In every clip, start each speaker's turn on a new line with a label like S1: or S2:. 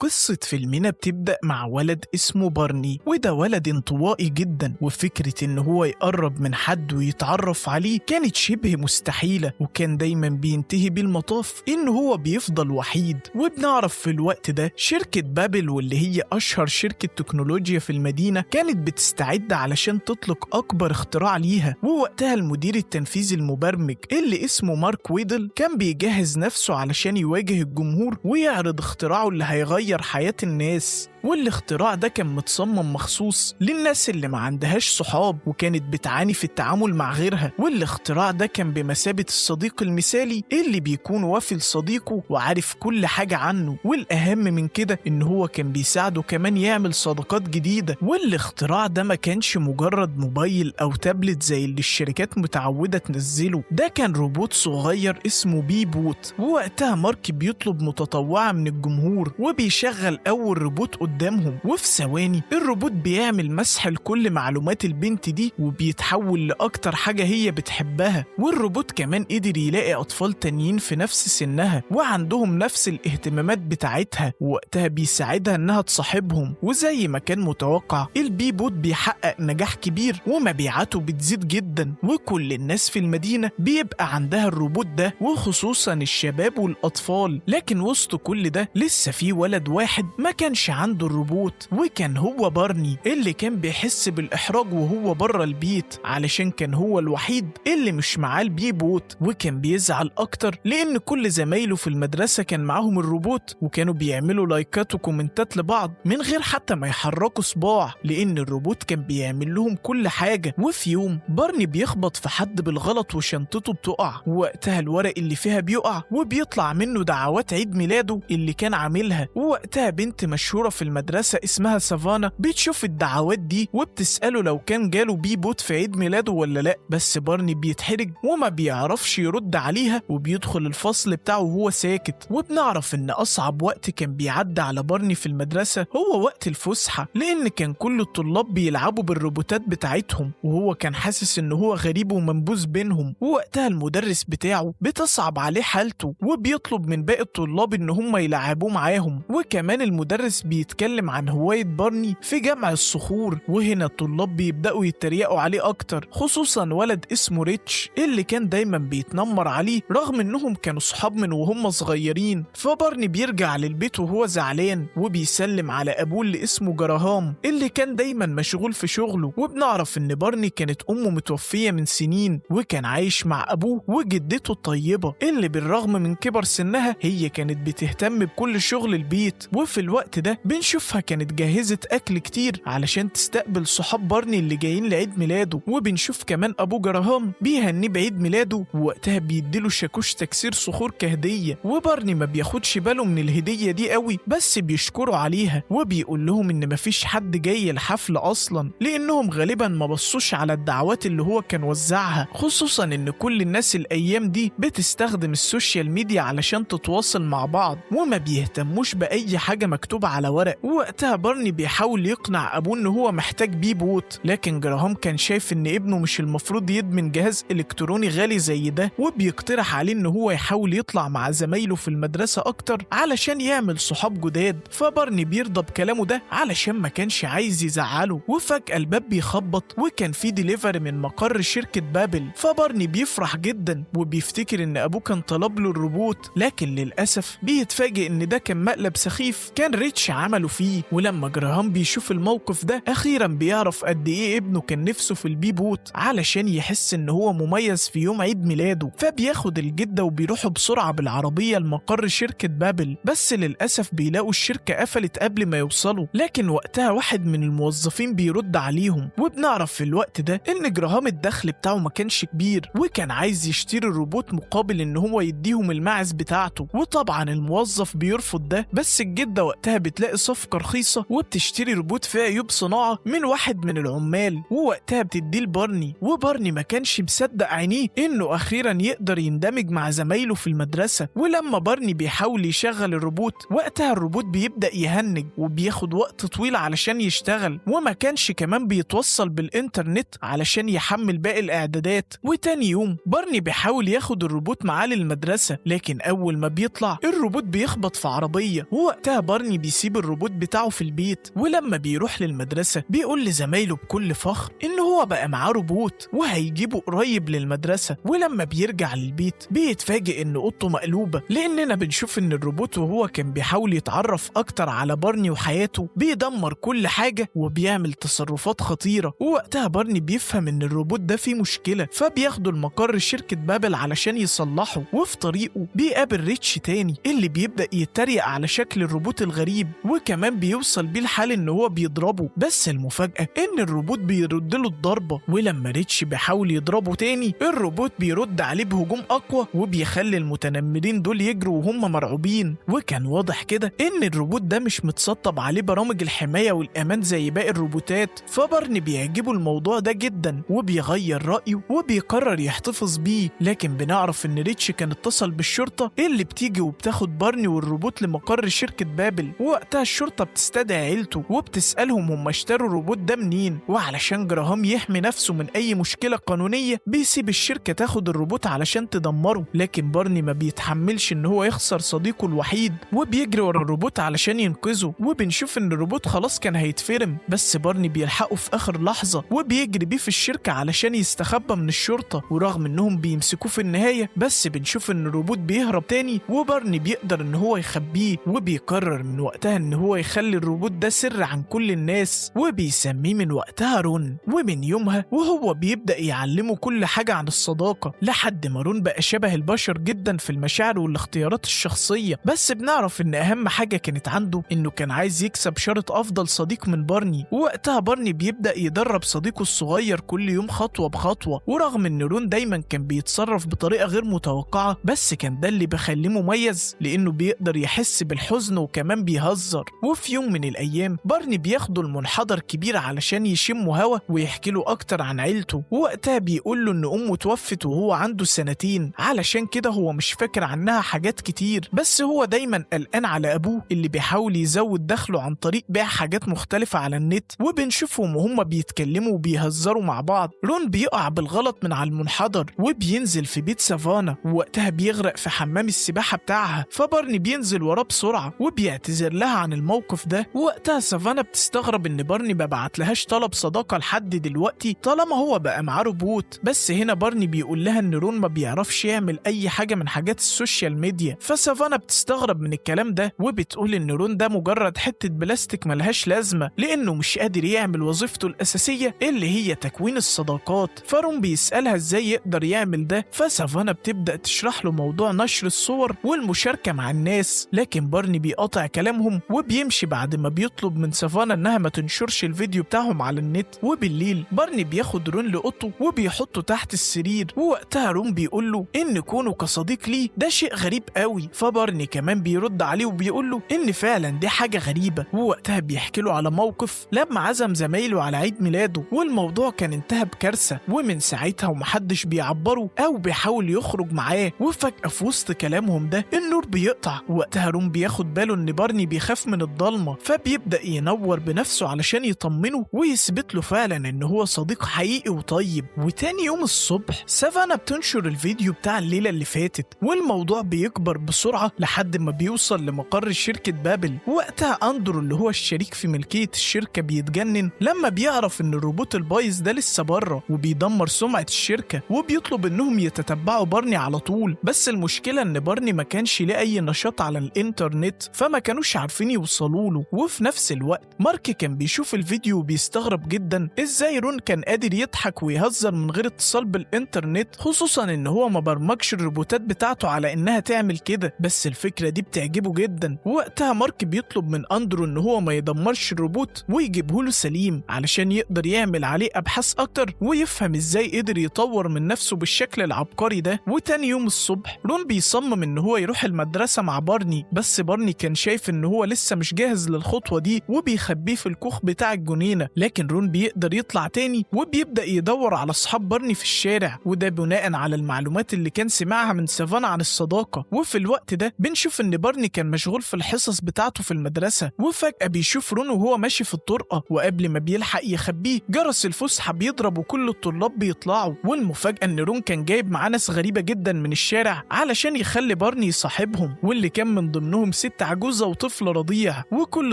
S1: قصة فيلمنا بتبدأ مع ولد اسمه بارني، وده ولد انطوائي جدا، وفكرة ان هو يقرب من حد ويتعرف عليه كانت شبه مستحيلة، وكان دايما بينتهي بالمطاف ان هو بيفضل وحيد. وبنعرف في الوقت ده شركة بابل، واللي هي اشهر شركة تكنولوجيا في المدينة، كانت بتستعد علشان تطلق اكبر اختراع ليها. ووقتها المدير التنفيذي المبرمج اللي اسمه مارك ويدل كان بيجهز نفسه علشان يواجه الجمهور ويعرض اختراعه اللي هيغير حياة الناس. والاختراع ده كان متصمم مخصوص للناس اللي ما عندهاش صحاب وكانت بتعاني في التعامل مع غيرها. والاختراع ده كان بمثابة الصديق المثالي اللي بيكون وافي لصديقه وعارف كل حاجة عنه، والأهم من كده إن هو كان بيساعده كمان يعمل صداقات جديدة. والاختراع ده ما كانش مجرد موبايل أو تابلت زي اللي الشركات متعودة تنزله، ده كان روبوت صغير اسمه بي بوت. ووقتها مارك بيطلب متطوعة من الجمهور وبيشغل أول روبوت قدامهم، وفي ثواني الروبوت بيعمل مسح لكل معلومات البنت دي وبيتحول لأكتر حاجة هي بتحبها. والروبوت كمان قدر يلاقي أطفال تانيين في نفس سنها وعندهم نفس الاهتمامات بتاعتها، ووقتها بيساعدها إنها تصاحبهم. وزي ما كان متوقع البي بوت بيحقق نجاح كبير ومبيعاته بتزيد جدا، وكل الناس في المدينة بيبقى عندها الروبوت ده، وخصوصا الشباب والأطفال. لكن وسط كل ده لسه في ولد واحد ما كانش عنده الروبوت، وكان هو بارني اللي كان بيحس بالإحراج وهو بره البيت علشان كان هو الوحيد اللي مش معاه البي بوت. وكان بيزعل أكتر لأن كل زمايله في المدرسة كان معاهم الروبوت وكانوا بيعملوا لايكات وكومنتات لبعض من غير حتى ما يحركوا صباع، لأن الروبوت كان بيعمل لهم كل حاجة. وفي يوم بارني بيخبط في حد بالغلط وشنطته بتقع، ووقتها الورق اللي فيها بيقع وبيطلع منه دعوات عيد ميلاده اللي كان عاملها. ووقتها بنت مشهورة في المدرسة اسمها سافانا بتشوف الدعوات دي وبتسأله لو كان جاله بي بوت في عيد ميلاده ولا لأ، بس بارني بيتحرج وما بيعرفش يرد عليها وبيدخل الفصل بتاعه وهو ساكت. وبنعرف ان أصعب وقت كان بيعدي على بارني في المدرسة هو وقت الفسحة، لأن كان كل الطلاب بيلعبوا بالروبوتات بتاعتهم وهو كان حاسس ان هو غريب ومنبوذ بينهم. ووقتها المدرس بتاعه بتصعب عليه حالته وبيطلب من باقي الطلاب ان هم يلعبوه معاهم. وكمان المدرس بيتكلم عن هواية بارني في جمع الصخور، وهنا الطلاب بيبدأوا يتريقوا عليه أكتر، خصوصا ولد اسمه ريتش اللي كان دايما بيتنمر عليه رغم انهم كانوا صحاب من وهم صغيرين. فبارني بيرجع للبيت وهو زعلان وبيسلم على أبوه اللي اسمه جراهام اللي كان دايما مشغول في شغله. وبنعرف ان بارني كانت أمه متوفية من سنين وكان عايش مع أبوه وجدته الطيبة اللي بالرغم من كبر سنها هي كانت بتهتم بكل شغل البيت. وفي الوقت ده بنشوفها كانت جهزت أكل كتير علشان تستقبل صحاب بارني اللي جايين لعيد ميلاده. وبنشوف كمان أبو جراهام بيهنيه بعيد ميلاده، ووقتها بيديله شاكوش تكسير صخور كهدية. وبارني ما بياخدش باله من الهدية دي قوي بس بيشكره عليها، وبيقول لهم إن مفيش حد جاي الحفل أصلا لأنهم غالبا ما بصوش على الدعوات اللي هو كان وزعها، خصوصا إن كل الناس الأيام دي بتستخدم السوشيال ميديا علشان تتواصل مع بعض وما بيهتموش بأي حاجة مكتوبة على ورق. ووقتها بارني بيحاول يقنع أبوه إن هو محتاج بي بوت، لكن جراهام كان شايف إن ابنه مش المفروض يدمن جهاز إلكتروني غالي زي ده، وبيقترح عليه إن هو يحاول يطلع مع زمايله في المدرسة أكتر علشان يعمل صحاب جداد. فبارني بيرضى بكلامه ده علشان ما كانش عايز يزعله. وفجأة الباب بيخبط وكان في ديليفري من مقر شركة بابل، فبارني بيفرح جدا وبيفتكر إن أبوه كان طلب له الروبوت، لكن للأسف بيتفاجئ إن ده كان مقلب سخيف كان ريتش عمله فيه. ولما جراهام بيشوف الموقف ده أخيرا بيعرف قد إيه ابنه كان نفسه في البي بوت علشان يحس إن هو مميز في يوم عيد ميلاده. فبياخد الجدة وبيروحوا بسرعة بالعربية لمقر شركة بابل، بس للأسف بيلاقوا الشركة قفلت قبل ما يوصلوا. لكن وقتها واحد من الموظفين بيرد عليهم، وبنعرف في الوقت ده إن جراهام الدخل بتاعه ما كانش كبير وكان عايز يشتري الروبوت مقابل إن هو يديهم الماعز بتاعته. وطبعا الموظف بيرفض ده، بس الجدة وقتها بتلاقي صفقة صفقة رخيصة وبتشتري روبوت فيه عيوب صناعة من واحد من العمال، ووقتها بتديه لبارني، وبارني ما كانش مصدق عينيه إنه أخيرا يقدر يندمج مع زمايله في المدرسة. ولما بارني بيحاول يشغل الروبوت، وقتها الروبوت بيبدأ يهنج وبياخد وقت طويل علشان يشتغل، وما كانش كمان بيتوصل بالإنترنت علشان يحمل باقي الإعدادات. وتاني يوم بارني بيحاول ياخد الروبوت معاه للمدرسة، لكن أول ما بيطلع الروبوت بيخبط في عربية، ووقتها بارني بيسيب الروبوت بتاعه في البيت. ولما بيروح للمدرسة بيقول لزمايله بكل فخر إن هو بقى معاه روبوت وهيجيبه قريب للمدرسة. ولما بيرجع للبيت بيتفاجئ إن أوضته مقلوبة، لأننا بنشوف إن الروبوت وهو كان بيحاول يتعرف أكتر على بارني وحياته بيدمر كل حاجة وبيعمل تصرفات خطيرة. ووقتها بارني بيفهم إن الروبوت ده فيه مشكلة، فبياخده لمقر شركة بابل علشان يصلحه. وفي طريقه بيقابل ريتش تاني اللي بيبدأ يتريق على شكل الروبوت الغريب، وكمان بيوصل بيه الحال إن هو بيضربه. بس المفاجأة إن الروبوت بيرد له الضربة، ولما ريتش بيحاول يضربه تاني الروبوت بيرد عليه بهجوم أقوى وبيخلي المتنمرين دول يجروا وهم مرعوبين. وكان واضح كده إن الروبوت ده مش متسطب عليه برامج الحماية والأمان زي باقي الروبوتات، فبارني بيعجبه الموضوع ده جدا وبيغير رأيه وبيقرر يحتفظ بيه. لكن بنعرف إن ريتش كان اتصل بالشرطة اللي بتيجي وبتاخد بارني والروبوت لمقر شركة بابل. ووقتها الشرطة بتستدعي عيلته وبتسألهم هم اشتروا الروبوت ده منين، وعلشان جراهام يحمي نفسه من أي مشكلة قانونية بيسيب الشركة تاخد الروبوت علشان تدمره. لكن بارني ما بيتحملش إن هو يخسر صديقه الوحيد وبيجري ورا الروبوت علشان ينقذه. وبنشوف إن الروبوت خلاص كان هيتفرم، بس بارني بيلحقه في آخر لحظة وبيجري بيه في الشركة علشان يستخبى من الشرطة. ورغم إنهم بيمسكوه في النهاية، بس بنشوف إن الروبوت بيهرب تاني وبارني بيقدر إن هو يخبيه. وبيقرر من وقتها إن هو يخلي الروبوت ده سر عن كل الناس، وبيسميه من وقتها رون. ومن يومها وهو بيبدأ يعلمه كل حاجة عن الصداقة، لحد ما رون بقى شبه البشر جدا في المشاعر والاختيارات الشخصية. بس بنعرف إن أهم حاجة كانت عنده إنه كان عايز يكسب شرط أفضل صديق من بارني. ووقتها بارني بيبدأ يدرب صديقه الصغير كل يوم خطوة بخطوة. ورغم إن رون دايما كان بيتصرف بطريقة غير متوقعة، بس كان ده اللي بيخليه مميز لأنه بيقدر يحس بالحزن وكمان بيهزر. وفي يوم من الأيام بارني بياخده المنحدر كبير علشان يشموا هوا ويحكي له أكتر عن عيلته. ووقتها بيقول له إن أمه توفت وهو عنده 2 سنين، علشان كده هو مش فاكر عنها حاجات كتير، بس هو دايما قلقان على أبوه اللي بيحاول يزود دخله عن طريق بيع حاجات مختلفة على النت. وبنشوفهم وهم بيتكلموا وبيهزروا مع بعض. رون بيقع بالغلط من على المنحدر وبينزل في بيت سافانا، ووقتها بيغرق في حمام السباحة بتاعها، فبارني بينزل وراه بسرعة وبيعتذر لها عن الموقف ده. ووقتها سافانا بتستغرب إن بارني ما بعتلهاش طلب صداقة لحد دلوقتي طالما هو بقى معاه روبوت. بس هنا بارني بيقول لها إن رون ما بيعرفش يعمل أي حاجة من حاجات السوشيال ميديا، فسافانا بتستغرب من الكلام ده وبتقول إن رون ده مجرد حتة بلاستيك ملهاش لازمة لأنه مش قادر يعمل وظيفته الأساسية اللي هي تكوين الصداقات. فرون بيسألها إزاي يقدر يعمل ده، فسافانا بتبدأ تشرح له موضوع نشر الصور والمشاركة مع الناس. لكن بارني بيقاطع كلامهم وبيمشي بعد ما بيطلب من سافانا إنها ما تنشرش الفيديو بتاعهم على النت. وبالليل بارني بياخد رون لأوضته وبيحطه تحت السرير، ووقتها رون بيقول له إن كونه كصديق ليه ده شيء غريب قوي. فبارني كمان بيرد عليه وبيقول له إن فعلا دي حاجة غريبة. ووقتها بيحكي له على موقف لما عزم زمايله على عيد ميلاده والموضوع كان انتهى بكارثة، ومن ساعتها ومحدش بيعبره أو بيحاول يخرج معاه. وفجأة في وسط كلامهم ده النور بيقطع. وقتها رون بياخد باله إن بارني بيخاف من الضلمة، فبيبدأ ينور بنفسه علشان يطمنه ويثبت له فعلا إن هو صديق حقيقي وطيب. وتاني يوم الصبح سافانا بتنشر الفيديو بتاع الليلة اللي فاتت، والموضوع بيكبر بسرعة لحد ما بيوصل لمقر شركة بابل. وقتها أندرو اللي هو الشريك في ملكية الشركة بيتجنن لما بيعرف إن الروبوت البايظ ده لسه بره وبيدمر سمعة الشركة، وبيطلب إنهم يتتبعوا بارني على طول. بس المشكلة إن بارني ما كانش ليه أي نشاط على الإنترنت، فما كانوش عارفين يوصلوا له. وفي نفس الوقت مارك كان بيشوف الفيديو وبيستغرب جدا إزاي رون كان قادر يضحك ويهزر من غير اتصال بالإنترنت، خصوصا إن هو ما برمجش الروبوتات بتاعته على إنها تعمل كده. بس الفكرة دي بتعجبه جدا. وقتها مارك بيطلب من أندرو إن هو ما يدمرش الروبوت ويجيبه له سليم علشان يقدر يعمل عليه أبحاث أكتر ويفهم إزاي قدر يطور من نفسه بالشكل العبقري ده. وتاني يوم الصبح رون بيصمم إن هو يروح المدرسة مع بارني، بس بارني كان شايف إن هو لسه مش مش جاهز للخطوة دي وبيخبيه في الكوخ بتاع الجنينة، لكن رون بيقدر يطلع تاني وبيبدأ يدور على أصحاب بارني في الشارع، وده بناء على المعلومات اللي كان سمعها من سافانا عن الصداقة. وفي الوقت ده بنشوف إن بارني كان مشغول في الحصص بتاعته في المدرسة، وفجأة بيشوف رون وهو ماشي في الطرقة، وقبل ما بيلحق يخبيه جرس الفسحة بيضرب وكل الطلاب بيطلعوا. والمفاجأة إن رون كان جايب معاه ناس غريبة جدا من الشارع علشان يخلي بارني يصاحبهم، واللي كان من ضمنهم ست عجوزة وطفل رضيع. وكل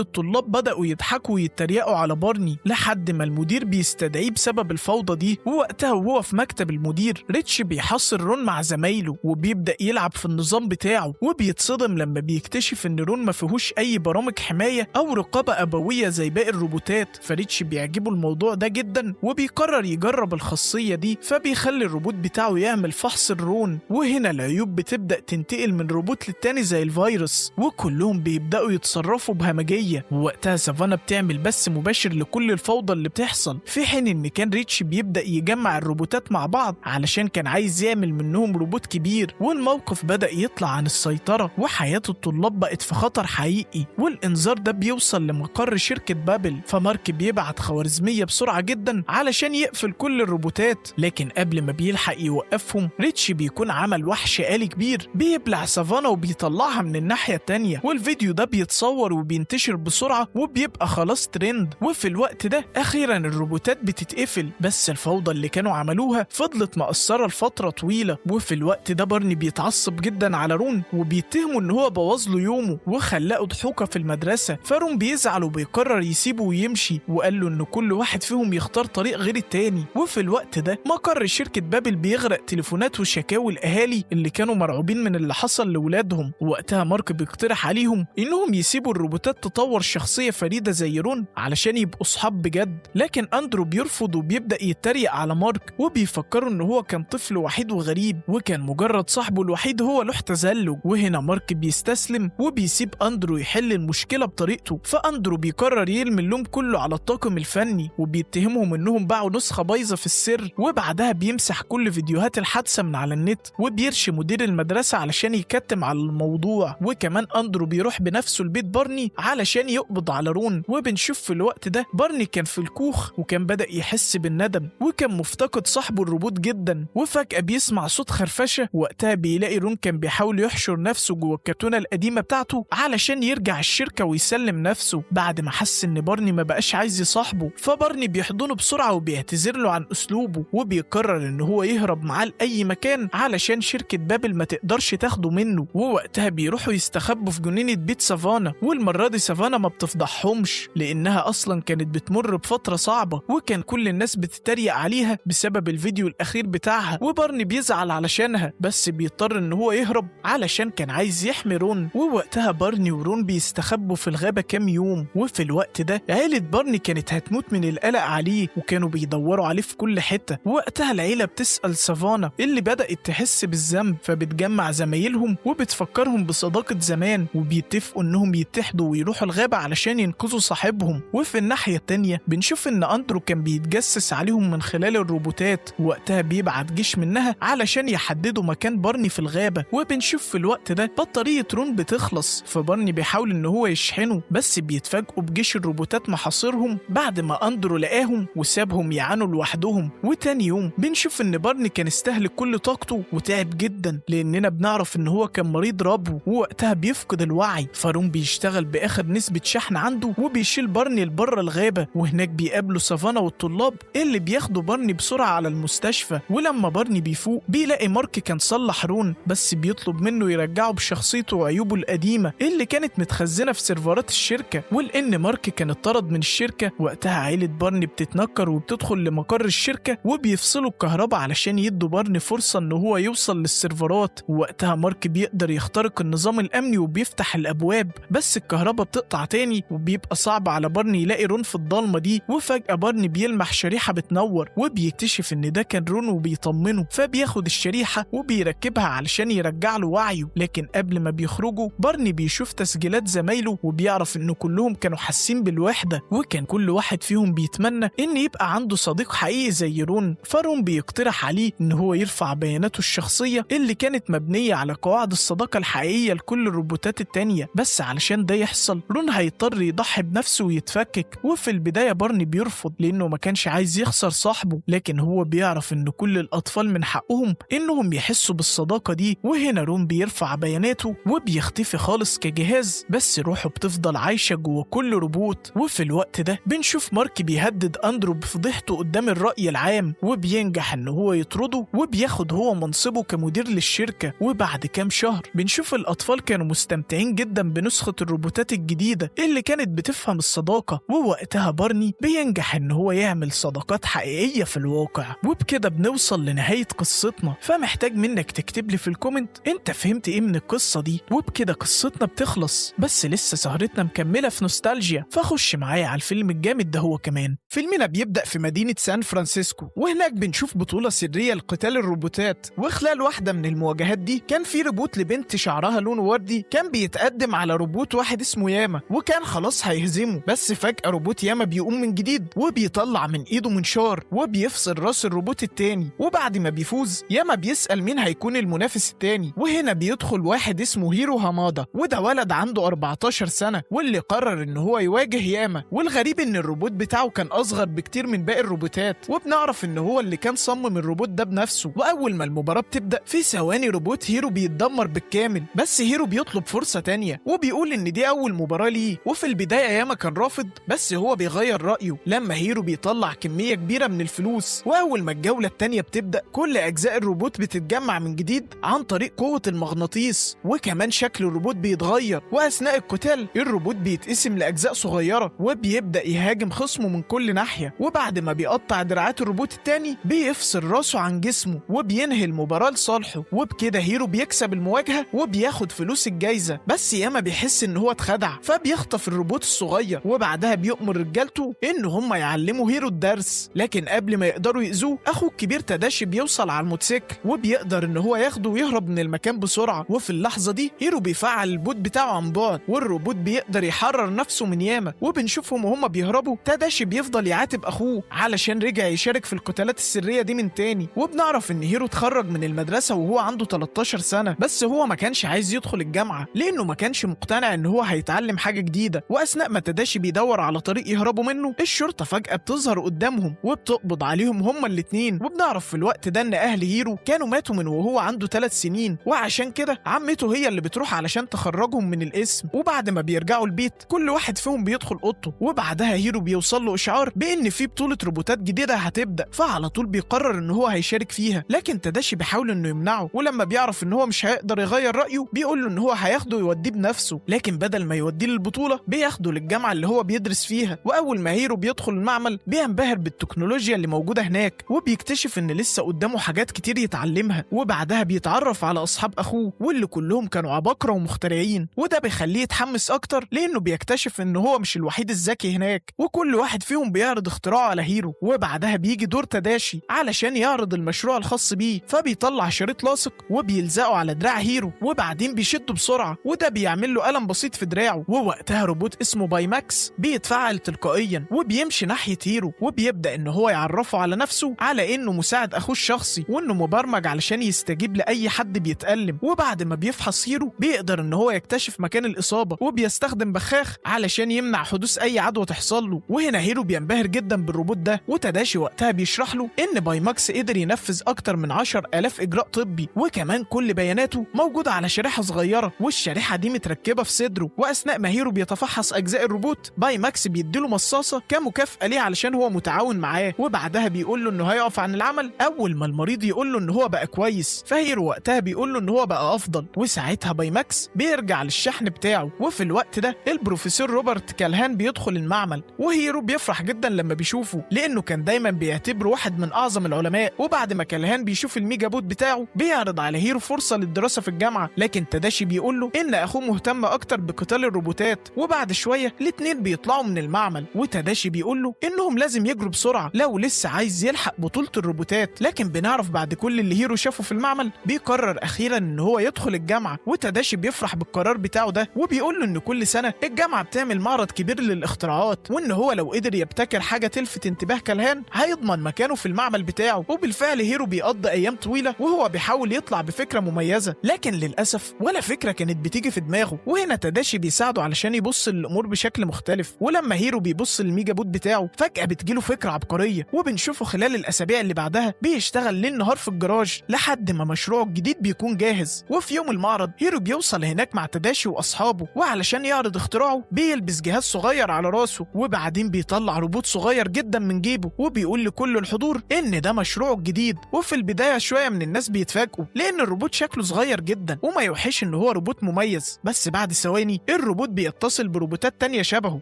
S1: الطلاب بدأوا يضحكوا ويتريقوا على بارني لحد ما المدير بيستدعيه بسبب الفوضى دي. ووقتها وهو في مكتب المدير ريتش بيحاصر رون مع زمايله وبيبدأ يلعب في النظام بتاعه، وبيتصدم لما بيكتشف إن رون ما فيهوش أي برامج حماية أو رقابة أبوية زي باقي الروبوتات. فريتش بيعجبه الموضوع ده جدا وبيقرر يجرب الخاصية دي، فبيخلي الروبوت بتاعه يعمل فحص لرون. وهنا العيوب بتبدأ تنتقل من روبوت للتاني زي الفيروس، وكلهم بيبدأوا يتصرفوا بهمجية. ووقتها سافانا بتعمل بث مباشر لكل الفوضى اللي بتحصل، في حين إن كان ريتش بيبدأ يجمع الروبوتات مع بعض علشان كان عايز يعمل منهم روبوت كبير. والموقف بدأ يطلع عن السيطرة وحياة الطلاب بقت في خطر حقيقي. والإنذار ده بيوصل لمقر شركة بابل، فمارك بيبعت خوارزمية بسرعة جدا علشان يقفل كل الروبوتات، لكن قبل ما بيلحق يوقفهم ريتش بيكون عمل وحش آلي كبير بيبلع سافانا وبيطلعها من الناحية التانية. والفيديو ده بيتصور وبينتشر بسرعة وبيبقى خلاص ترند. وفي الوقت ده أخيرا الروبوتات بتتقفل، بس الفوضى اللي كانوا عملوها فضلت مأثرة لفترة طويلة. وفي الوقت ده بارني بيتعصب جدا على رون وبيتهمه إن هو بوظ له يومه وخلاه ضحوكة في المدرسة. فرون بيزعل وبيقرر يسيبه ويمشي، وقال له إن كل واحد فيهم يختار طريق غير التاني. وفي الوقت ده مقر شركة بابل بيغرق تليفونات وشكاوي الأهالي اللي كانوا مرعوبين من اللي حصل لولادهم. وقتها مارك بيقترح عليهم إنهم يسيبوا الروبوتات تطور شخصية فريدة زي رون علشان يبقوا صحاب بجد، لكن أندرو بيرفض وبيبدأ يتريق على مارك وبيفكروا إن هو كان طفل وحيد وغريب وكان مجرد صاحبه الوحيد هو له تزلج. وهنا مارك بيستسلم وبيسيب أندرو يحل المشكلة بطريقته، فأندرو بيقرر يرمي اللوم كله على الطاقم الفني وبيتهمهم إنهم باعوا نسخة بايظة في السر. وبعدها بيمسح كل فيديوهات الحادثة من على النت وبيرشي مدير المدرسة علشان يكتم على الموضوع. وكمان أندرو بيروح بنفسه لبيت بارني علشان يقبض على رون. وبنشوف في الوقت ده بارني كان في الكوخ وكان بدأ يحس بالندم وكان مفتقد صاحبه الروبوت جدا. وفجأة بيسمع صوت خرفشة، وقتها بيلاقي رون كان بيحاول يحشر نفسه جوه الكرتونة القديمة بتاعته علشان يرجع الشركة ويسلم نفسه بعد ما حس إن بارني ما بقاش عايز يصاحبه. فبارني بيحضنه بسرعة وبيعتذر له عن أسلوبه وبيقرر إن هو يهرب معاه لأي مكان علشان شركة بابل ما تقدرش تاخده منه. ووقتها بيروحوا يستخبوا في جنينة بيت سافانا، والمرة دي سافانا ما بتفضحهمش لأنها أصلا كانت بتمر بفترة صعبة وكان كل الناس بتتريق عليها بسبب الفيديو الأخير بتاعها. وبارني بيزعل علشانها بس بيضطر إن هو يهرب علشان كان عايز يحمي رون. ووقتها بارني ورون بيستخبوا في الغابة كام يوم. وفي الوقت ده عيلة بارني كانت هتموت من القلق عليه وكانوا بيدوروا عليه في كل حتة. ووقتها العيلة بتسأل سافانا اللي بدأت تحس بالذنب، فبتجمع زمايلهم وبتفكرهم بصداقة زمان وبيتفقوا إنهم يتحدوا ويروحوا الغابة علشان ينقذوا صاحبهم. وفي الناحية التانية بنشوف إن أندرو كان بيتجسس عليهم من خلال الروبوتات، وقتها بيبعت جيش منها علشان يحددوا مكان بارني في الغابة. وبنشوف في الوقت ده بطارية رون بتخلص، فبارني بيحاول إن هو يشحنه بس بيتفاجئوا بجيش الروبوتات محاصرهم بعد ما أندرو لقاهم وسابهم يعانوا لوحدهم. وتاني يوم بنشوف إن بارني كان استهلك كل طاقته وتعب جدا لأننا بنعرف إن هو كان مريض ربو ووقتها بيفقد الوعي. فرون بيشتغل بآخر نسبة شحن عنده وبيشيل بارني لبره الغابة، وهناك بيقابلوا سافانا والطلاب اللي بياخدوا بارني بسرعة على المستشفى. ولما بارني بيفوق بيلاقي مارك كان صلح رون بس بيطلب منه يرجعه بشخصيته وعيوبه القديمة اللي كانت متخزنة في سيرفرات الشركة. ولأن مارك كان اتطرد من الشركة وقتها عيلة بارني بتتنكر وبتدخل لمقر الشركة وبيفصلوا الكهرباء علشان يدوا بارني فرصة إن هو يوصل للسيرفرات. ووقتها مارك بيقدر يخترق النظام الأمني وبيفتح الأبواب بس الكهرباء بتقطع تاني وبيبقى صعب على بارني يلاقي رون في الضلمة دي. وفجأة بارني بيلمح شريحة بتنور وبيكتشف إن ده كان رون وبيطمنه، فبياخد الشريحة وبيركبها علشان يرجع له وعيه. لكن قبل ما بيخرجوا بارني بيشوف تسجيلات زمايله وبيعرف إنه كلهم كانوا حاسين بالوحدة وكان كل واحد فيهم بيتمنى إن يبقى عنده صديق حقيقي زي رون. فرون بيقترح عليه إن هو يرفع بياناته الشخصية اللي كانت مبنية على قواعد الصداقة الحقيقية لكل الروبوتات التانية، بس علشان ده يحصل رون هيضطر يضحي بنفسه ويتفكك. وفي البداية بارني بيرفض لأنه ما كانش عايز يخسر صاحبه، لكن هو بيعرف إن كل الأطفال من حقهم إنهم يحسوا بالصداقة دي. وهنا رون بيرفع بياناته وبيختفي خالص كجهاز، بس روحه بتفضل عايشة جوه كل روبوت. وفي الوقت ده بنشوف مارك بيهدد أندرو بفضيحته قدام الرأي العام، وبينجح إن هو يطرده وبياخد هو منصبه كمدير للشركة. وبعد كام شهر بنشوف الأطفال كانوا مستمتعين جدا بنسخة الروبوتات الجديدة اللي كانت بتفهم الصداقة، ووقتها بارني بينجح إن هو يعمل صداقات حقيقية في الواقع. وبكده بنوصل لنهاية قصتنا، فمحتاج منك تكتب لي في الكومنت انت فهمت ايه من القصة دي. وبكده قصتنا بتخلص، بس لسه سهرتنا مكملة في نوستالجيا، فخش معايا على الفيلم الجامد ده. هو كمان فيلمنا بيبدأ في مدينة سان فرانسيسكو، وهناك بنشوف بطولة سرية لقتال الروبوتات. وخلال واحدة من المواجهات دي كان في روبوت لبنت شعرها لون وردي كان بيتقدم على روبوت واحد اسمه ياما، وكان خلاص هيهزمه. بس فجأة روبوت ياما بيقوم من جديد وبيطلع من ايده منشار وبيفصل راس الروبوت التاني. وبعد ما بيفوز ياما بيسأل مين هيكون المنافس التاني، وهنا بيدخل واحد اسمه هيرو هامادا، وده ولد عنده 14 سنة واللي قرر ان هو يواجه ياما. والغريب ان الروبوت بتاعه كان اصغر بكتير من باقي الروبوتات، وبنعرف ان هو اللي كان صمم الروبوت ده بنفسه. واول ما المباراة بتبدأ في ثواني روبوت هيرو بيتدمر بالكامل، بس هيرو بيطلب فرصة تانية وبيقول ان دي اول مباراة ليه. وفي البداية ياما كان رافض، بس هو بيغير رأيه لما هيرو بيطلع كمية كبيرة من الفلوس. واول ما الجولة التانية بتبدأ كل اجزاء الروبوت بتتجمع من جديد عن طريق قوة المغناطيس، وكمان شكل الروبوت بيتغير. واثناء القتال الروبوت بيتقسم لاجزاء صغيرة وبيبدأ يهاجم خصمه من كل ناحية. وبعد ما بيقطع دراعات الروبوت التاني بيفصل راسه عن جسمه وبينهي المباراة لصالحه. وبكده هيرو بيكسب المواجهة وبياخد فلوس الجايزة. بس ياما بيحس ان هو اتخدع فبيخطف الروبوت الصغير، وبعدها بيؤمر رجالته ان هم يعلموا هيرو الدرس. لكن قبل ما يقدروا يأذوه اخوه الكبير تاداشي بيوصل على الموتوسيكل وبيقدر ان هو ياخده ويهرب من المكان بسرعة. وفي اللحظة دي هيرو بيفعل البوت بتاعه عن بعد والروبوت بيقدر يحرر نفسه من ياما. وبنشوفهم وهم بيهربوا تاداشي بيفضل يعاتب اخوه علشان رجع يشارك في القتالات السرية دي من تاني. وبنعرف ان هيرو اتخرج من المدرسة وهو عنده 13 سنة، بس هو ما كانش عايز يدخل الجامعة لانه ما كانش مقتنع ان هو هيتعلم حاجة جديدة. واثناء ما تاداشي بيدور على طريق يهربوا منه الشرطة فجأة بتظهر قدامهم وبتقبض عليهم هما الاتنين. وبنعرف في الوقت ده ان اهل هيرو كانوا ماتوا من وهو عنده 3 سنين، وعشان كده عمته هي اللي بتروح علشان تخرجهم من الاسم. وبعد ما بيرجعوا البيت كل واحد فيهم بيدخل اوضته، وبعدها هيرو بيوصل له اشعار بان في بطولة روبوتات جديدة هتبدأ، فعلى طول بيقرر ان هو هيشارك فيها. لكن تاداشي بيحاول انه يمنعه، ولما بيعرف ان هو مش هيقدر يغير رأيه بيقول له ان هو هياخده ويوديه بنفسه. لكن بدل ما يوديه للبطولة بياخده للجامعة اللي هو بيدرس فيها. واول ما هيرو بيدخل المعمل بينبهر بالتكنولوجيا اللي موجودة هناك، وبيكتشف ان لسه قدامه حاجات كتير يتعلمها. وبعدها بيتعرف على اصحاب اخوه واللي كلهم كانوا عباقرة ومخترعين، وده بيخليه يتحمس اكتر لانه بيكتشف ان هو مش الوحيد الذكي هناك، وكل واحد فيهم بيعرض اختراعه على هيرو. وبعدها بيجي دور تاداشي علشان يعرض المشروع الخاص بيه، فبيطلع شريط لاصق وبيلزقه على دراع هيرو وبعدين بيشده بسرعة، وده بيعمل له ألم بسيط في دراعه. ووقتها روبوت اسمه باي ماكس بيتفاعل تلقائيا وبيمشي ناحية هيرو وبيبدأ ان هو يعرفه على نفسه على انه مساعد اخوه الشخصي وانه مبرمج علشان يستجيب لأي حد بيتألم. وبعد ما بيفحص هيرو بيقدر ان هو يكتشف مكان الإصابة وبيستخدم بخاخ علشان يمنع حدوث اي عدوى تحصل له. وهنا هيرو بينبهر جدا بالروبوت ده، وتاداشي وقتها بيشرح له ان باي ماكس قدر ينفذ اكتر من 10,000 اجراء طبي، وكمان كل بياناته موجودة على شريحة صغيرة والشريحة دي متركبة في صدره. واثناء ما هيرو بيتفحص اجزاء الروبوت باي ماكس بيديله مصاصة كمكافأة ليه علشان هو متعاون معاه، وبعدها بيقول له انه هيقف عن العمل اول ما المريض يقول له ان هو بقى كويس. فهيرو وقتها بيقول له ان هو بقى افضل، وساعتها باي ماكس بيرجع للشحن بتاعه. وفي الوقت ده البروفيسور روبرت كالهان بيدخل المعمل، وهيرو بيفرح جدا لما بيشوفه لانه كان دايما بيعتبره واحد من اعظم العلماء. وبعد ما كالهان بيشوف الميجا بوت بتاعه بيعرض على هيرو فرصة للدراسة في الجامعة، لكن تاداشي بيقول له ان اخوه مهتم اكتر بقتال الروبوتات. وبعد شوية الاتنين بيطلعوا من المعمل، وتاداشي بيقول له انهم لازم يجروا بسرعة لو لسه عايز يلحق بطولة الروبوتات. لكن بنعرف بعد كل اللي هيرو شافه في المعمل بيقرر اخيرا ان هو يدخل الجامعة، وتاداشي بيفرح بالقرار بتاعه ده وبيقول له ان كل سنة الجامعة بتعمل معرض كبير للاختراعات، وان هو لو قدر يبتكر فاكر حاجة تلفت انتباه كالهان هيضمن مكانه في المعمل بتاعه. وبالفعل هيرو بيقضي أيام طويلة وهو بيحاول يطلع بفكرة مميزة، لكن للأسف ولا فكرة كانت بتيجي في دماغه. وهنا تاداشي بيساعده علشان يبص للأمور بشكل مختلف. ولما هيرو بيبص للميجا بوت بتاعه فجأة بتجيله فكرة عبقرية، وبنشوفه خلال الأسابيع اللي بعدها بيشتغل ليل نهار في الجراج لحد ما مشروعه الجديد بيكون جاهز. وفي يوم المعرض هيرو بيوصل هناك مع تاداشي وأصحابه، وعلشان يعرض اختراعه بيلبس جهاز صغير على راسه، وبعدين بيطلع روبوت صغير جدا من جيبه وبيقول لكل الحضور إن ده مشروعه الجديد. وفي البداية شوية من الناس بيتفاجئوا لأن الروبوت شكله صغير جدا وما يوحيش إن هو روبوت مميز، بس بعد ثواني الروبوت بيتصل بروبوتات تانية شبهه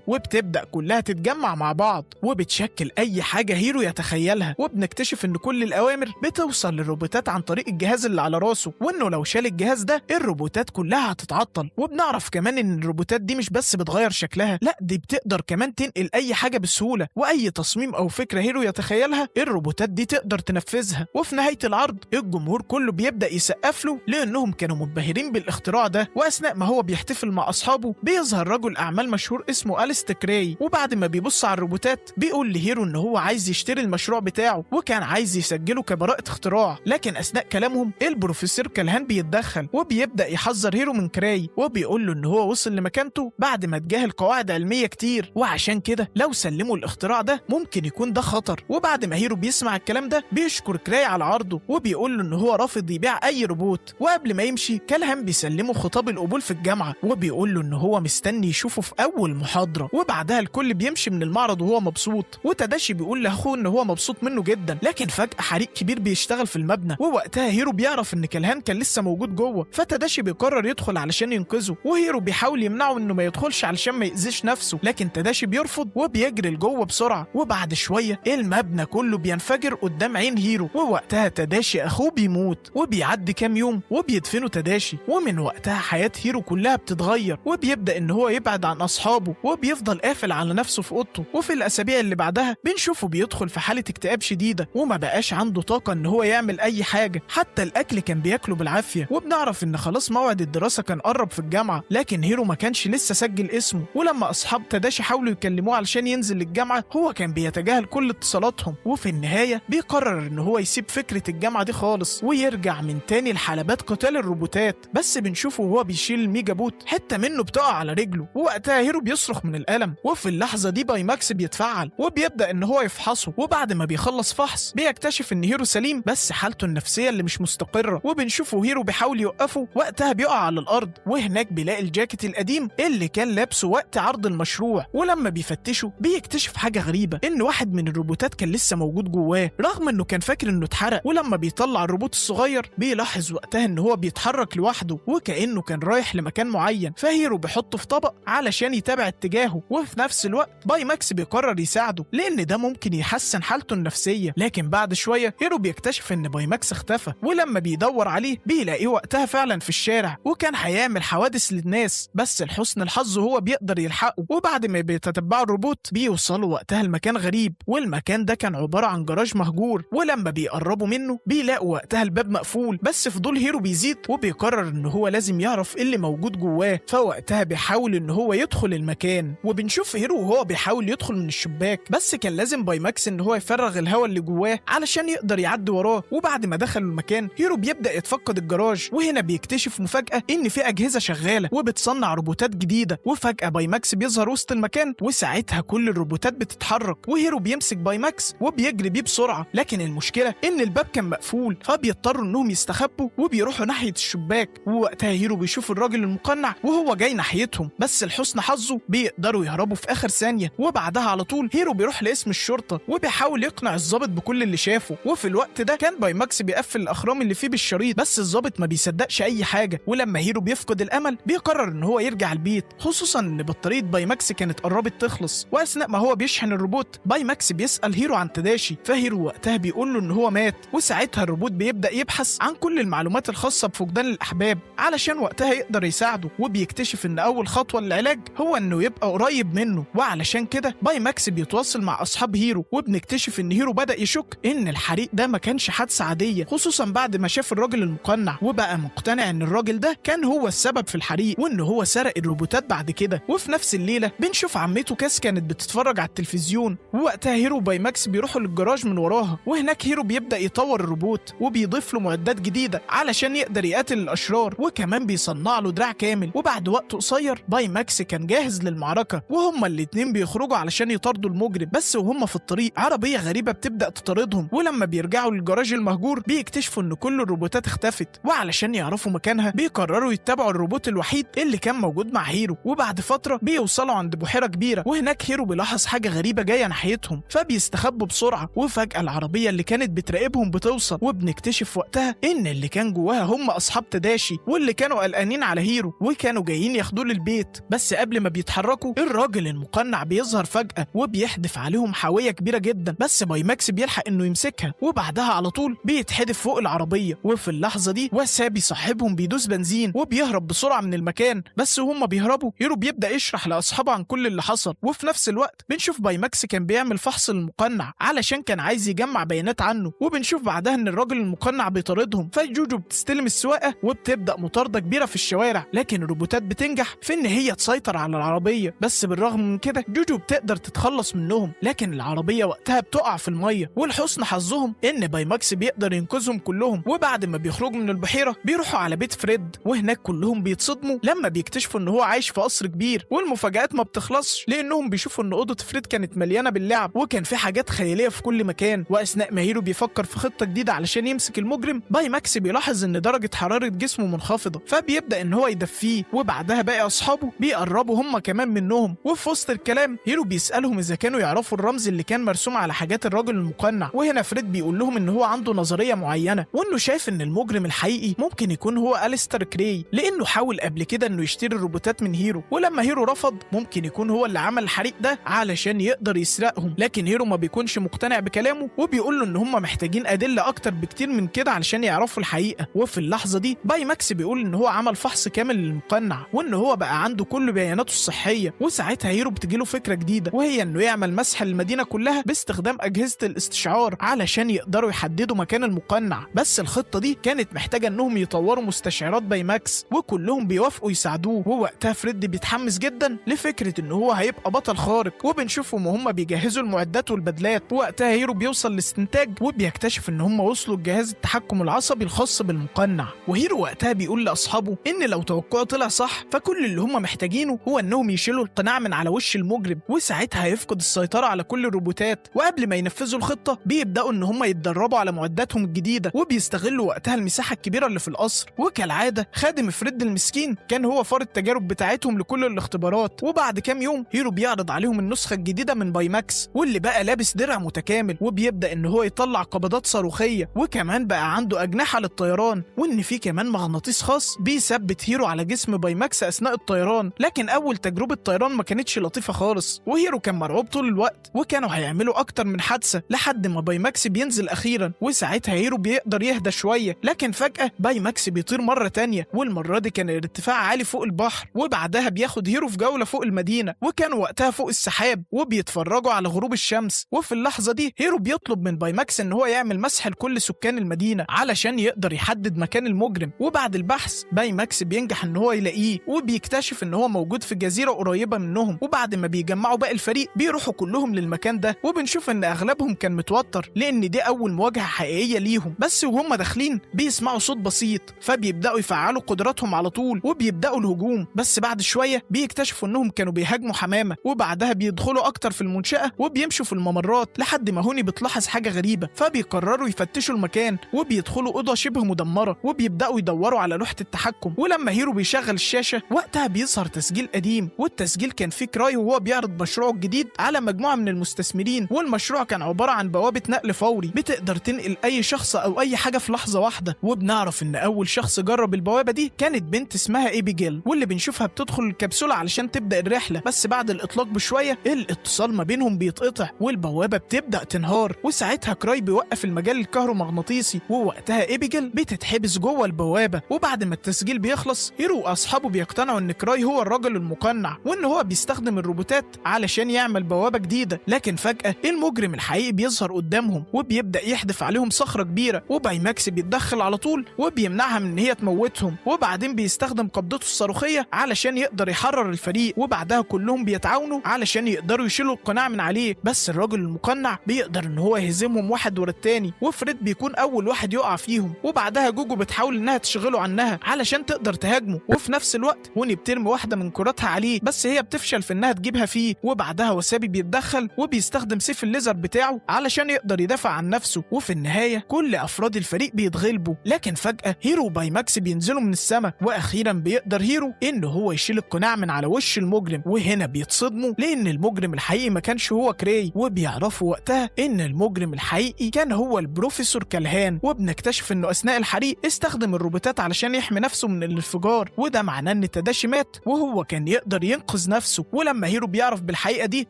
S1: وبتبدأ كلها تتجمع مع بعض وبتشكل أي حاجة هيرو يتخيلها. وبنكتشف إن كل الأوامر بتوصل للروبوتات عن طريق الجهاز اللي على راسه، وإنه لو شال الجهاز ده الروبوتات كلها هتتعطل. وبنعرف كمان إن الروبوتات دي مش بس بتغير شكلها، لا دي بتقدر كمان تنقل أي حاجة بسهولة، وأي تصميم أو فكرة هيرو يتخيلها الروبوتات دي تقدر تنفذها. وفي نهاية العرض الجمهور كله بيبدأ يسقف له لأنهم كانوا منبهرين بالاختراع ده. وأثناء ما هو بيحتفل مع أصحابه بيظهر رجل أعمال مشهور اسمه أليستر كراي، وبعد ما بيبص على الروبوتات بيقول لهيرو إن هو عايز يشتري المشروع بتاعه وكان عايز يسجله كبراءة اختراع. لكن أثناء كلامهم البروفيسور كالهان بيتدخل وبيبدأ يحذر هيرو من كراي، وبيقول له إن هو وصل لمكانته بعد ما تجاهل قواعد علمية كتير، وعشان كده لو سلموا الاختراع ده ممكن يكون ده خطر. وبعد ما هيرو بيسمع الكلام ده بيشكر كراي على عرضه وبيقول له إن هو رافض يبيع أي روبوت. وقبل ما يمشي كالهان بيسلمه خطاب القبول في الجامعة وبيقول له إن هو مستني يشوفه في أول محاضرة. وبعدها الكل بيمشي من المعرض وهو مبسوط، وتاداشي بيقول لأخوه إن هو مبسوط منه جدا. لكن فجأة حريق كبير بيشتغل في المبنى، ووقتها هيرو بيعرف إن كالهان كان لسه موجود جوه، فتاداشي بيقرر يدخل علشان ينقذه، وهيرو بيحاول يمنعه إنه ما يدخلش علشان ما يأذيش نفسه، لكن تاداشي بيرفض وبيجري لجوه بسرعة. وبعد شوية المبنى كله بينفجر قدام عين هيرو، ووقتها تاداشي أخوه بيموت. وبيعدي كام يوم وبيدفنوا تاداشي، ومن وقتها حياة هيرو كلها بتتغير، وبيبدأ إن هو يبعد عن أصحابه وبيفضل قافل على نفسه في أوضته. وفي الأسابيع اللي بعدها بنشوفه بيدخل في حالة اكتئاب شديدة وما بقاش عنده طاقة إن هو يعمل أي حاجة، حتى الأكل كان بياكله بالعافية. وبنعرف إن خلاص موعد الدراسة كان قرب في الجامعة، لكن هيرو ما كانش لسه سجل اسمه. ولما أصحاب تاداشي حاولوا يكلموه علشان ينزل للجامعة هو كان بيتجاهل كل اتصالاتهم، وفي النهاية بيقرر إن هو يسيب فكرة الجامعة دي خالص ويرجع من تاني لحلبات قتال الروبوتات. بس بنشوفه وهو بيشيل الميجا بوت حتة منه بتقع على رجله، ووقتها هيرو بيصرخ من الألم. وفي اللحظة دي باي ماكس بيتفعل وبيبدأ إن هو يفحصه، وبعد ما بيخلص فحص بيكتشف إن هيرو سليم بس حالته النفسية اللي مش مستقرة. وبنشوفه هيرو بيحاول يوقفه، وقتها بيقع على الأرض، وهناك بيلاقي الجاكيت القديم اللي كان لابسه وقت عرض المشروع. ولما بيفتشه بيكتشف حاجة غريبة، إن واحد من الروبوتات كان لسه موجود جواه رغم إنه كان فاكر إنه اتحرق. ولما بيطلع الروبوت الصغير بيلاحظ وقتها إن هو بيتحرك لوحده وكأنه كان رايح لمكان معين، فهيرو بيحطه في طبق علشان يتابع اتجاهه. وفي نفس الوقت باي ماكس بيقرر يساعده لأن ده ممكن يحسن حالته النفسية. لكن بعد شوية هيرو بيكتشف إن باي ماكس اختفى، ولما بيدور عليه بيلاقيه وقتها فعلا في الشارع وكان هيعمل حوادث للناس، بس لحسن الحظ هو بيقدر يلحقه. وبعد ما بيتتبعوا الروبوت بيوصلوا وقتها لمكان غريب، والمكان ده كان عبارة عن جراج مهجور. ولما بيقربوا منه بيلاقوا وقتها الباب مقفول، بس فضول هيرو بيزيد وبيقرر إن هو لازم يعرف إيه اللي موجود جواه. فوقتها بيحاول إن هو يدخل المكان، وبنشوف هيرو وهو بيحاول يدخل من الشباك، بس كان لازم باي ماكس إن هو يفرغ الهواء اللي جواه علشان يقدر يعدي وراه. وبعد ما دخل المكان هيرو بيبدأ يتفقد الجراج، وهنا بيكتشف مفاجأة إن في أجهزة شغالة وبتصنع روبوتات جديدة. وفجأة باي ماكس بيظهر وسط المكان، وساعتها كل الروبوتات بتتحرك، وهيرو بيمسك باي ماكس وبيجري بيه بسرعة. لكن المشكلة إن الباب كان مقفول، فبيضطروا إنهم يستخبوا وبيروحوا ناحية الشباك. ووقتها هيرو بيشوف الراجل المقنع وهو جاي ناحيتهم، بس لحسن حظه بيقدروا يهربوا في آخر ثانية. وبعدها على طول هيرو بيروح لاسم الشرطة وبيحاول يقنع الضابط بكل اللي شافه. وفي الوقت ده كان باي ماكس بيقفل الأخرام اللي فيه بالشريط، بس الضابط ما بيصدقش أي حاجة. ولما هيرو بيفقد الأمل بيقرر إن هو يرجع البيت، خصوصا إن بطارية باي ماكس كانت قربت تخلص. وأثناء ما هو بيشحن الروبوت باي ماكس بيسأل هيرو عن تداشي، فهيرو وقتها بيقول له إن هو مات. وساعتها الروبوت بيبدأ يبحث عن كل المعلومات الخاصة بفقدان الأحباب علشان وقتها يقدر يساعده، وبيكتشف إن أول خطوة للعلاج هو إنه يبقى قريب منه. وعلشان كده باي ماكس بيتواصل مع أصحاب هيرو، وبنكتشف إن هيرو بدأ يشك إن الحريق ده ما كانش حادثة عادية، خصوصا بعد ما شاف الراجل المقنع، وبقى مقتنع إن الراجل ده كان هو السبب في الحريق وإن هو سرق الروبوتات بعد كده. وفي نفس الليلة بنشوف عمته كاس كانت بتتفرج على على التلفزيون. ووقتها هيرو وباي ماكس بيروحوا للجراج من وراها، وهناك هيرو بيبدأ يطور الروبوت وبيضيف له معدات جديدة علشان يقدر يقاتل الأشرار، وكمان بيصنع له دراع كامل. وبعد وقت قصير باي ماكس كان جاهز للمعركة، وهما الاتنين بيخرجوا علشان يطاردوا المجرم. بس وهما في الطريق عربية غريبة بتبدأ تطاردهم، ولما بيرجعوا للجراج المهجور بيكتشفوا ان كل الروبوتات اختفت، وعلشان يعرفوا مكانها بيقرروا يتبعوا الروبوت الوحيد اللي كان موجود مع هيرو. وبعد فترة بيوصلوا عند بحيرة كبيرة، وهناك هيرو بيلاحظ حاجة غريبة جاية ناحيتهم، فبيستخبوا بسرعة. وفجأة العربية اللي كانت بتراقبهم بتوصل، وبنكتشف وقتها ان اللي كان جواها هم اصحاب تداشي، واللي كانوا قلقانين على هيرو وكانوا جايين ياخدوه للبيت. بس قبل ما بيتحركوا الراجل المقنع بيظهر فجأة وبيحدف عليهم حاوية كبيرة جدا، بس باي ماكس بيلحق انه يمسكها، وبعدها على طول بيتحدف فوق العربية. وفي اللحظة دي وسابي صاحبهم بيدوس بنزين وبيهرب بسرعة من المكان. بس وهم بيهربوا هيرو بيبدأ يشرح لأصحابه عن كل اللي حصل، وفي نفس الوقت بنشوف باي ماكس كان بيعمل فحص للمقنع علشان كان عايز يجمع بيانات عنه. وبنشوف بعدها ان الراجل المقنع بيطاردهم، فجوجو بتستلم السواقة وبتبدأ مطاردة كبيرة في الشوارع، لكن الروبوتات بتنجح في ان هي تسيطر على العربية. بس بالرغم من كده جوجو بتقدر تتخلص منهم، لكن العربية وقتها بتقع في المية. ولحسن حظهم ان باي ماكس بيقدر ينقذهم كلهم. وبعد ما بيخرجوا من البحيرة بيروحوا على بيت فريد، وهناك كلهم بيتصدموا لما بيكتشفوا ان هو عايش في قصر كبير، والمفاجآت ما بتخلصش لانهم بيشوفوا ان اوضة فريد كانت مليانة باللعب، وكان في حاجات خيالية في كل مكان. واثناء ما هيرو بيفكر في خطة جديدة علشان يمسك المجرم، باي ماكس بيلاحظ ان درجة حرارة جسمه منخفضة، فبيبدأ ان هو يدفيه. وبعدها باقي اصحابه بيقربوا هم كمان منهم. وفي وسط الكلام هيرو بيسألهم اذا كانوا يعرفوا الرمز اللي كان مرسوم على حاجات الراجل المقنع، وهنا فريد بيقول لهم ان هو عنده نظرية معينة، وانه شايف ان المجرم الحقيقي ممكن يكون هو أليستر كراي، لانه حاول قبل كده انه يشتري الروبوتات من هيرو، ولما هيرو رفض ممكن يكون هو اللي عمل الحريق ده علشان يقدر يسرقهم. لكن هيرو ما بيكونش مقتنع بكلامه، وبيقول له ان هم محتاجين ادلة اكتر بكتير من كده علشان يعرفوا الحقيقة. وفي اللحظة دي باي ماكس بيقول ان هو عمل فحص كامل للمقنع، وان هو بقى عنده كل بياناته الصحية. وساعتها هيرو بتجيله فكرة جديدة، وهي انه يعمل مسح للمدينة كلها باستخدام اجهزة الاستشعار علشان يقدروا يحددوا مكان المقنع. بس الخطة دي كانت محتاجة انهم يطوروا مستشعرات باي ماكس، وكلهم بيوافقوا يساعدوه. ووقتها فريد بيتحمس جدا لفكرة ان هو هيبقى بطل خارق، وبنشوفهم وهم بيجهزوا المعدات والبدلات. ووقتها هيرو بيوصل لاستنتاج، وبيكتشف ان هم وصلوا لجهاز التحكم العصبي الخاص بالمقنع. وهيرو وقتها بيقول لاصحابه ان لو توقعه طلع صح فكل اللي هم محتاجينه هو انهم يشيلوا القناع من على وش المجرم، وساعتها هيفقد السيطرة على كل الروبوتات. وقبل ما ينفذوا الخطة بيبدأوا ان هم يتدربوا على معداتهم الجديدة، وبيستغلوا وقتها المساحة الكبيرة اللي في القصر. وكالعادة خادم فريد المسكين كان هو فار التجارب بتاعتهم لكل الاختبارات. وبعد كام يوم هيرو بيعرض عليهم النسخة الجديدة من باي ماكس، واللي بقى لابس درع متكامل، وبيبدأ ان هو يطلع قبضات صاروخية، وكمان بقى عنده أجنحة للطيران، وان في كمان مغناطيس خاص بيثبت هيرو على جسم باي ماكس أثناء الطيران. لكن أول تجربة طيران ما كانتش لطيفة خالص، وهيرو كان مرعوب طول الوقت، وكانوا هيعملوا أكتر من حادثة لحد ما باي ماكس بينزل أخيرا. وساعتها هيرو بيقدر يهدى شوية، لكن فجأة باي ماكس بيطير مرة تانية، والمرة دي كان الارتفاع عالي فوق البحر. وبعدها بياخد هيرو في جولة فوق المدينة، وكانوا وقتها فوق السحاب وبيتفرجوا على غروب الشمس. وفي اللحظة دي هيرو بيطلب من باي ماكس ان هو يعمل مسح لكل سكان المدينة علشان يقدر يحدد مكان المجرم. وبعد البحث باي ماكس بينجح ان هو يلاقيه، وبيكتشف ان هو موجود في جزيرة قريبة منهم. وبعد ما بيجمعوا باقي الفريق بيروحوا كلهم للمكان ده، وبنشوف ان اغلبهم كان متوتر لان دي اول مواجهة حقيقية ليهم. بس وهم داخلين بيسمعوا صوت بسيط، فبيبدأوا يفعلوا قدراتهم على طول وبيبدأوا الهجوم. بس بعد شوية بيكتشفوا انهم كانوا بيهاجموا حمامة. وبعدها بيدخلوا اكتر في المنشأة وبيمشوا في الممرات لحد ما هوني بتلاحظ حاجة غريبة، فبيقرروا يفتشوا المكان، وبيدخلوا أوضة شبه مدمرة وبيبدأوا يدوروا على لوحة التحكم. ولما هيرو بيشغل الشاشة وقتها بيظهر تسجيل قديم، والتسجيل كان فيه كراي وهو بيعرض مشروعه الجديد على مجموعة من المستثمرين. والمشروع كان عبارة عن بوابة نقل فوري بتقدر تنقل أي شخص أو أي حاجة في لحظة واحدة. وبنعرف إن أول شخص جرب البوابة دي كانت بنت اسمها إيبيجيل، واللي بنشوفها بتدخل الكبسولة علشان تبدأ الرحلة. بس بعد الإطلاق بشوية الاتصال ما بينهم بيتقطع والبوابة بتبدأ تنهار، وساعتها كراي بيوقف المجال الكهرومغناطيسي، ووقتها إيبيجيل بتتحبس جوه البوابة. وبعد ما التسجيل بيخلص هيرو وأصحابه بيقتنعوا إن كراي هو الرجل المقنع، وإن هو بيستخدم الروبوتات علشان يعمل بوابة جديدة. لكن فجأة المجرم الحقيقي بيظهر قدامهم وبيبدأ يحدف عليهم صخرة كبيرة، وباي ماكس بيتدخل على طول وبيمنعها من إن هي تموتهم. وبعدين بيستخدم قبضته الصاروخية علشان يقدر يحرر الفريق، وبعدها كلهم بيتعاونوا علشان يقدروا وبيقدروا يشيلوا القناع من عليه، بس الراجل المقنع بيقدر ان هو يهزمهم واحد ورا التاني، وفريد بيكون اول واحد يقع فيهم، وبعدها جوجو بتحاول انها تشغله عنها علشان تقدر تهاجمه، وفي نفس الوقت هوني بترمي واحده من كراتها عليه بس هي بتفشل في انها تجيبها فيه، وبعدها وسابي بيتدخل وبيستخدم سيف الليزر بتاعه علشان يقدر يدافع عن نفسه، وفي النهايه كل افراد الفريق بيتغلبوا. لكن فجاه هيرو وباي ماكس بينزلوا من السماء، واخيرا بيقدر هيرو ان هو يشيل القناع من على وش المجرم، وهنا بيتصدموا لان المجرم الحقيقي ما كانش هو كراي، وبيعرفوا وقتها ان المجرم الحقيقي كان هو البروفيسور كالهان، وبنكتشف انه اثناء الحريق استخدم الروبوتات علشان يحمي نفسه من الانفجار، وده معناه ان تاداشي مات وهو كان يقدر ينقذ نفسه. ولما هيرو بيعرف بالحقيقه دي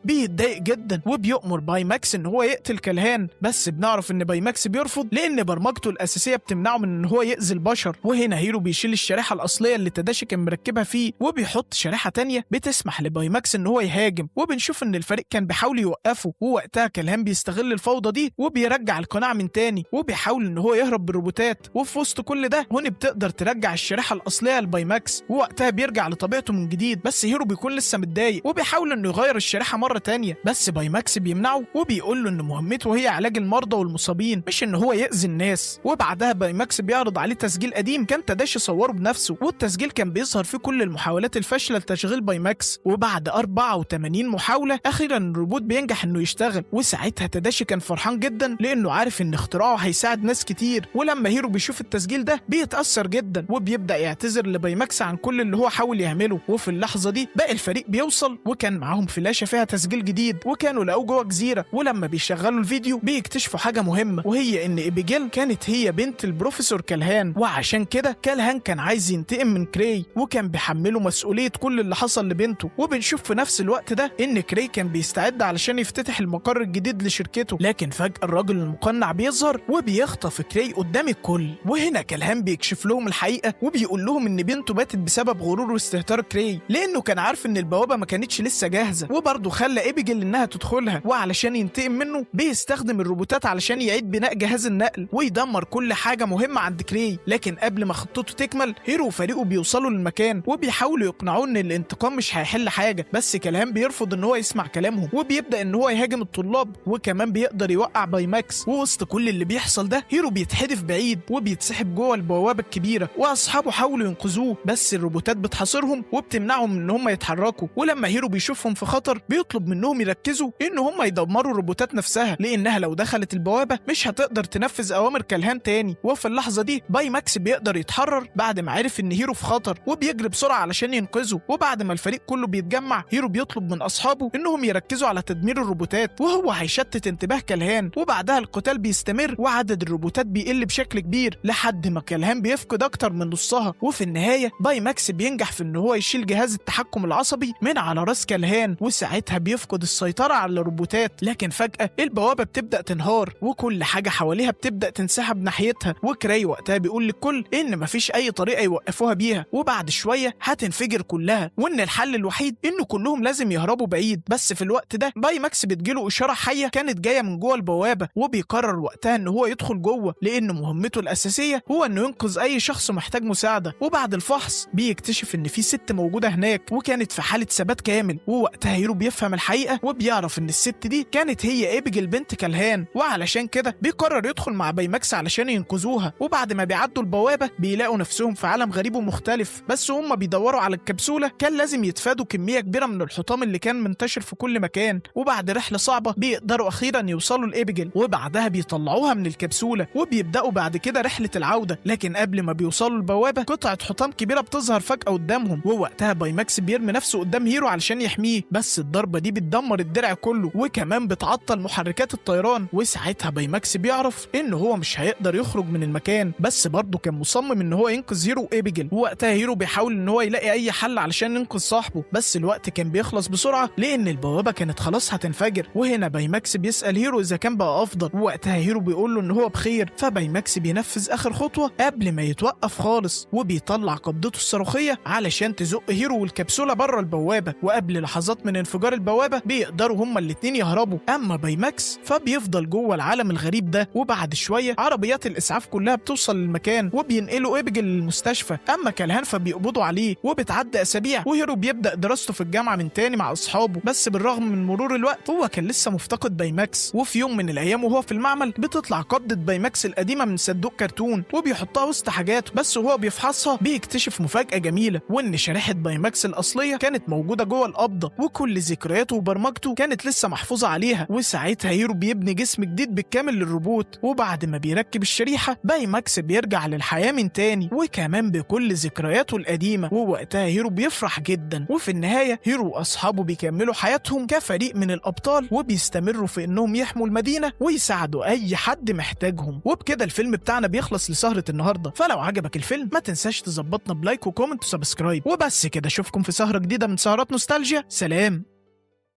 S1: بيتضايق جدا وبيؤمر باي ماكس ان هو يقتل كالهان، بس بنعرف ان باي ماكس بيرفض لان برمجته الاساسيه بتمنعه من ان هو يأذي البشر. وهنا هيرو بيشيل الشريحه الاصليه اللي تاداشي كان مركبها فيه وبيحط شريحه تانية بتسمح لباي ماكس ان هو يهاجم، وبنشوف ان الفريق كان بيحاول يوقفه، ووقتها كالهان بيستغل الفوضى دي وبيرجع القناع من تاني وبيحاول ان هو يهرب بالروبوتات. وفي وسط كل ده هوني بتقدر ترجع الشريحه الاصليه لباي ماكس، ووقتها بيرجع لطبيعته من جديد، بس هيرو بيكون لسه متضايق وبيحاول انه يغير الشريحه مره تانية، بس باي ماكس بيمنعه وبيقول له ان مهمته هي علاج المرضى والمصابين مش ان هو يأذي الناس. وبعدها باي ماكس بيعرض عليه تسجيل قديم كان تاداشي صوره بنفسه، والتسجيل كان بيظهر فيه كل المحاولات الفاشله لتشغيل باي ماكس، وبعد 84 محاوله اخيرا الروبوت بينجح انه يشتغل، وساعتها تاداشي كان فرحان جدا لانه عارف ان اختراعه هيساعد ناس كتير. ولما هيرو بيشوف التسجيل ده بيتأثر جدا وبيبدأ يعتذر لباي ماكس عن كل اللي هو حاول يعمله. وفي اللحظه دي باقي الفريق بيوصل وكان معاهم فلاشه فيها تسجيل جديد، وكانوا لقوه جوه جزيره، ولما بيشغلوا الفيديو بيكتشفوا حاجه مهمه، وهي ان إبيجيل كانت هي بنت البروفيسور كالهان، وعشان كده كالهان كان عايز ينتقم من كراي وكان بيحمله مسؤوليه كل اللي حصل لبنته. وبنشوف في نفس الوقت ده ان كراي كان بيستعد علشان يفتتح المقر الجديد لشركته، لكن فجاه الراجل المقنع بيظهر وبيخطف كراي قدام الكل. وهنا كالهان بيكشف لهم الحقيقه وبيقول لهم ان بنته ماتت بسبب غرور واستهتار كراي، لانه كان عارف ان البوابه ما كانتش لسه جاهزه، وبرضه خلى إبيجيل انها تدخلها، وعلشان ينتقم منه بيستخدم الروبوتات علشان يعيد بناء جهاز النقل ويدمر كل حاجه مهمه عند كراي. لكن قبل ما خطته تكمل هيرو وفريقه بيوصلوا للمكان وبيحاولوا يقنعوه ان الانتقام مش هيحل حاجه، بس كالهان بيرفض ان هو يسمع كلامهم وبيبدا ان هو يهاجم الطلاب، وكمان بيقدر يوقع باي ماكس. ووسط كل اللي بيحصل ده هيرو بيتحدف بعيد وبيتسحب جوه البوابه الكبيره، واصحابه حاولوا ينقذوه بس الروبوتات بتحاصرهم وبتمنعهم ان هم يتحركوا. ولما هيرو بيشوفهم في خطر بيطلب منهم يركزوا ان هم يدمروا الروبوتات نفسها، لانها لو دخلت البوابه مش هتقدر تنفذ اوامر كالهان تاني. وفي اللحظه دي باي ماكس بيقدر يتحرر بعد ما عرف ان هيرو في خطر وبيجري بسرعه علشان ينقذه. وبعد ما الفريق كله بيتجمع هيرو بيطلب من اصحابه انهم يركزوا على تدمير الروبوتات وهو هيشتت انتباه كالهان، وبعدها القتال بيستمر وعدد الروبوتات بيقل بشكل كبير لحد ما كالهان بيفقد اكتر من نصها. وفي النهايه باي ماكس بينجح في ان هو يشيل جهاز التحكم العصبي من على راس كالهان، وساعتها بيفقد السيطره على الروبوتات. لكن فجاه البوابه بتبدا تنهار وكل حاجه حواليها بتبدا تنسحب ناحيتها، وكراي وقتها بيقول للكل ان مفيش اي طريقه يوقفوها بيها وبعد شويه هتنفجر كلها، وان الحل الوحيد ان كلهم لازم يهربوا بعيد. بس في الوقت ده باي ماكس بتجيله اشاره حيه كانت جايه من جوه البوابه، وبيقرر وقتها ان هو يدخل جوه لان مهمته الاساسيه هو انه ينقذ اي شخص محتاج مساعده. وبعد الفحص بيكتشف ان في ست موجوده هناك وكانت في حاله ثبات كامل، ووقتها هيرو بيفهم الحقيقه وبيعرف ان الست دي كانت هي إبيجيل بنت كالهان، وعلشان كده بيقرر يدخل مع باي ماكس علشان ينقذوها. وبعد ما بيعدوا البوابه بيلاقوا نفسهم في عالم غريب ومختلف، بس هم بيدوروا على الكبسوله كان لازم يتفادوا كميه كبيره من الحطام اللي كان منتشر في كل مكان. وبعد رحله صعبه بيقدروا اخيرا يوصلوا لإبيجيل، وبعدها بيطلعوها من الكبسوله وبيبداوا بعد كده رحله العوده. لكن قبل ما بيوصلوا البوابه قطعه حطام كبيره بتظهر فجاه قدامهم، ووقتها باي ماكس بيرمي نفسه قدام هيرو علشان يحميه، بس الضربه دي بتدمر الدرع كله وكمان بتعطل محركات الطيران. وساعتها باي ماكس بيعرف ان هو مش هيقدر يخرج من المكان، بس برضه كان مصمم ان هو ينقذ هيرو وإبيجيل. ووقتها هيرو بيحاول ان هو يلاقي اي حل علشان ينقذ صاحبه، بس الوقت كان بيخلص بسرعه لان البوابه كانت خلاص هتنفجر. وهنا باي ماكس بيسال هيرو اذا كان بقى افضل، ووقتها هيرو بيقول له ان هو بخير. فباي ماكس بينفذ اخر خطوه قبل ما يتوقف خالص وبيطلع قبضته الصاروخيه علشان تزق هيرو والكبسوله بره البوابه، وقبل لحظات من انفجار البوابه بيقدروا هما الاتنين يهربوا. اما باي ماكس فبيفضل جوه العالم الغريب ده، وبعد شويه عربيات الاسعاف كلها بتوصل للمكان وبينقلوا إبيجيل للمستشفى. اما كالهان فبيقبضوا عليه وبتعدي اسابيع وهيرو بيبدا دراسته في الجامعه من تاني مع اصحابه، بس بس بالرغم من مرور الوقت هو كان لسه مفتقد بايماكس. وفي يوم من الايام وهو في المعمل بتطلع قبضة بايماكس القديمة من صندوق كرتون وبيحطها وسط حاجاته، بس وهو بيفحصها بيكتشف مفاجأة جميلة، وان شريحة بايماكس الأصلية كانت موجودة جوه القبضة، وكل ذكرياته وبرمجته كانت لسه محفوظة عليها. وساعتها هيرو بيبني جسم جديد بالكامل للروبوت، وبعد ما بيركب الشريحة بايماكس بيرجع للحياة من تاني وكمان بكل ذكرياته القديمة. ووقتها هيرو بيفرح جدا، وفي النهاية هيرو وأصحابه بيكملوا حياتهم كفريق من الأبطال وبيستمروا في إنهم يحموا المدينة ويساعدوا أي حد محتاجهم. وبكده الفيلم بتاعنا بيخلص لسهرة النهاردة، فلو عجبك الفيلم ما تنساش تظبطنا بلايك وكومنت وسبسكرايب. وبس كده، اشوفكم في سهرة جديدة من سهرات نوستالجيا. سلام.